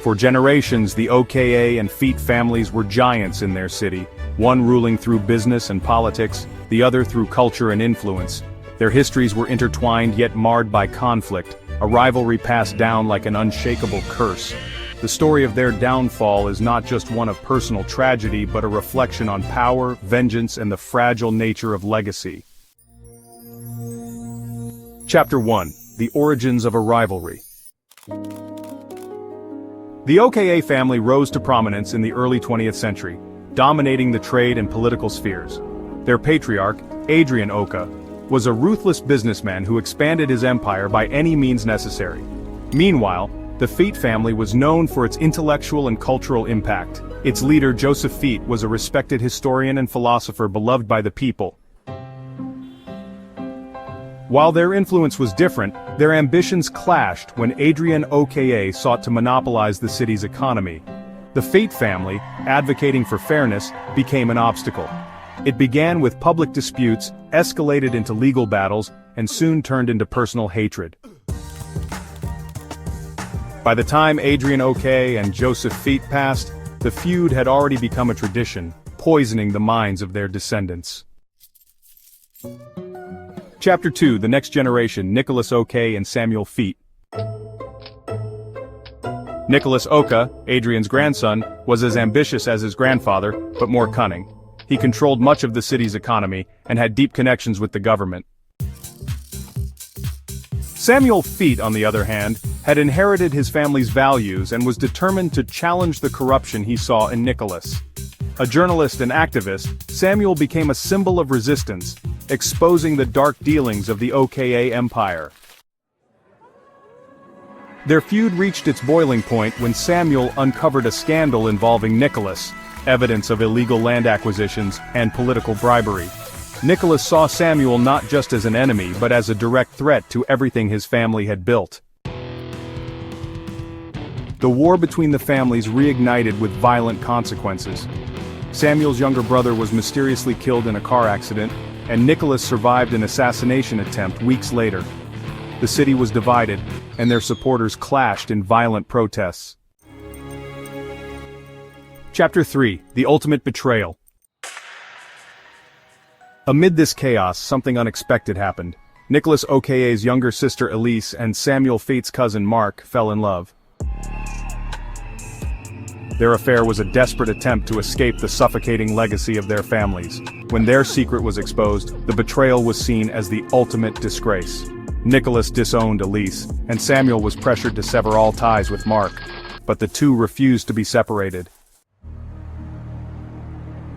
For generations, the OKA and FETE families were giants in their city, one ruling through business and politics, the other through culture and influence. Their histories were intertwined yet marred by conflict, a rivalry passed down like an unshakable curse. The story of their downfall is not just one of personal tragedy but a reflection on power, vengeance, and the fragile nature of legacy. Chapter 1. The Origins of a Rivalry. The OKA family rose to prominence in the early 20th century, dominating the trade and political spheres. Their patriarch, Adrian OKA, was a ruthless businessman who expanded his empire by any means necessary. Meanwhile, the FETE family was known for its intellectual and cultural impact. Its leader, Joseph FETE, was a respected historian and philosopher beloved by the people. While their influence was different, their ambitions clashed when Adrian OKA sought to monopolize the city's economy. The FETE family, advocating for fairness, became an obstacle. It began with public disputes, escalated into legal battles, and soon turned into personal hatred. By the time Adrian OKA and Joseph FETE passed, the feud had already become a tradition, poisoning the minds of their descendants. Chapter 2. The Next Generation, Nicholas OKA and Samuel FETE. Nicholas OKA, Adrian's grandson, was as ambitious as his grandfather, but more cunning. He controlled much of the city's economy, and had deep connections with the government. Samuel FETE, on the other hand, had inherited his family's values and was determined to challenge the corruption he saw in Nicholas. A journalist and activist, Samuel became a symbol of resistance, exposing the dark dealings of the OKA empire. Their feud reached its boiling point when Samuel uncovered a scandal involving Nicholas, evidence of illegal land acquisitions and political bribery. Nicholas saw Samuel not just as an enemy but as a direct threat to everything his family had built. The war between the families reignited with violent consequences. Samuel's younger brother was mysteriously killed in a car accident, and Nicholas survived an assassination attempt weeks later. The city was divided, and their supporters clashed in violent protests. Chapter 3. The Ultimate Betrayal. Amid this chaos, something unexpected happened. Nicholas OKA's younger sister Elise and Samuel FETE's cousin Mark fell in love. Their affair was a desperate attempt to escape the suffocating legacy of their families. When their secret was exposed, the betrayal was seen as the ultimate disgrace. Nicholas disowned Elise, and Samuel was pressured to sever all ties with Mark. But the two refused to be separated.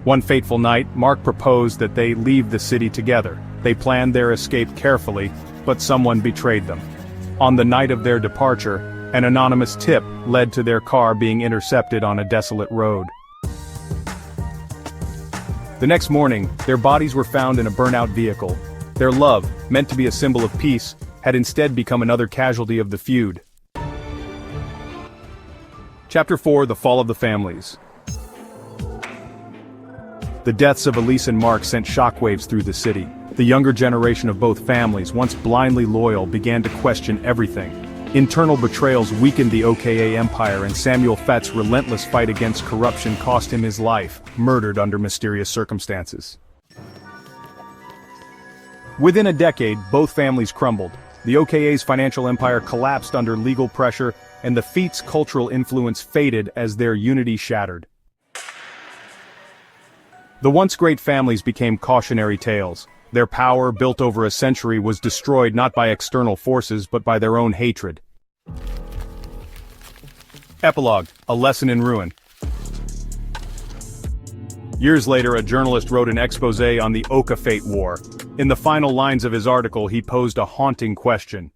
One fateful night, Mark proposed that they leave the city together. They planned their escape carefully, but someone betrayed them. On the night of their departure, an anonymous tip led to their car being intercepted on a desolate road. The next morning, their bodies were found in a burnt-out vehicle. Their love, meant to be a symbol of peace, had instead become another casualty of the feud. Chapter 4. The Fall of the Families. The deaths of Elise and Mark sent shockwaves through the city. The younger generation of both families, once blindly loyal, began to question everything. Internal betrayals weakened the OKA empire, and Samuel FETE's relentless fight against corruption cost him his life, murdered under mysterious circumstances. Within a decade, both families crumbled. The OKA's financial empire collapsed under legal pressure, and the FETE's cultural influence faded as their unity shattered. The once great families became cautionary tales. Their power, built over a century, was destroyed not by external forces but by their own hatred. Epilogue: A Lesson in Ruin. Years later, a journalist wrote an exposé on the OKA FETE War. In the final lines of his article, he posed a haunting question.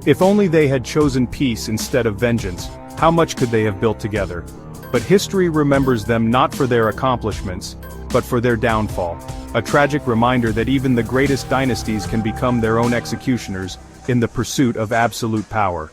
If only they had chosen peace instead of vengeance, how much could they have built together? But history remembers them not for their accomplishments, but for their downfall. A tragic reminder that even the greatest dynasties can become their own executioners in the pursuit of absolute power.